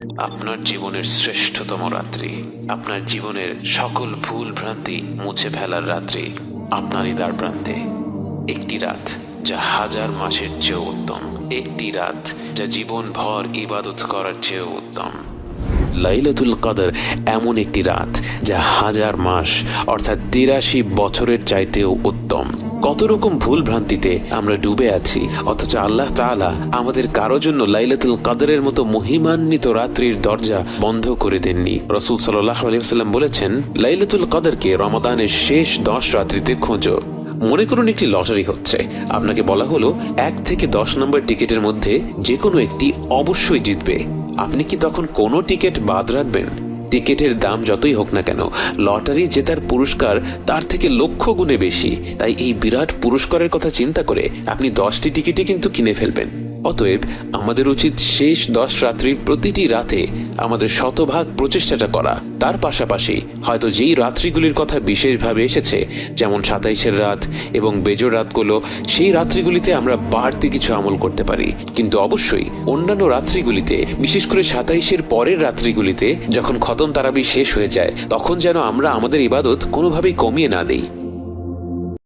আপনার জীবনের শ্রেষ্ঠতম রাত্রি, আপনার জীবনের সকল ভুল ভ্রান্তি মুছে ফেলার রাত্রি আপনারই দ্বার প্রান্তে। একটি রাত যা হাজার মাসের চেয়েও উত্তম, একটি রাত যা জীবন ভর ইবাদত করার চেয়েও উত্তম। লাইলাতুল কদর এমন একটি রাত যা হাজার মাস অর্থাৎ ৮৩ বছরের চাইতেও উত্তম। কত রকম ভুল ভ্রান্তিতে আমরা ডুবে আছি, অথচ আল্লাহ তাআলা আমাদের কারো জন্য লাইলাতুল কদরের মতো মহিমান্বিত রাত্রির দরজা বন্ধ করে দেননি। রাসূল সাল্লাল্লাহু আলাইহি ওয়াসাল্লাম বলেছেন, লাইলাতুল কদরকে রমাদানের শেষ 10 রাত্রিতে খোঁজো। মনে করুন একটি লটারি হচ্ছে, আপনাকে বলা হলো 1 থেকে 10 নম্বর টিকিটের মধ্যে যে কোনো একটি অবশ্যই জিতবে। আপনি কি তখন কোনো টিকিট বাদ রাখবেন? টিকিটের দাম যতই হোক না কেন, লটারি জেতার পুরস্কার তার থেকে লক্ষ গুণে বেশি। তাই এই বিরাট পুরস্কারের কথা চিন্তা করে আপনি 10টি টিকিটই কিন্তু কিনে ফেলবেন। অতএব আমাদের উচিত শেষ 10 রাত্রির প্রতিটি রাতে আমাদের শতভাগ প্রচেষ্টাটা করা। তার পাশাপাশি হয়তো যেই রাত্রিগুলির কথা বিশেষভাবে এসেছে, যেমন 27-এর রাত এবং বেজোড় রাতগুলো, সেই রাত্রিগুলিতে আমরা বাড়তি কিছু আমল করতে পারি। কিন্তু অবশ্যই অন্যান্য রাত্রিগুলিতে, বিশেষ করে 27-এর পরের রাত্রিগুলিতে যখন খতম তারাবি শেষ হয়ে যায়, তখন যেন আমরা আমাদের ইবাদত কোনোভাবেই কমিয়ে না দেই।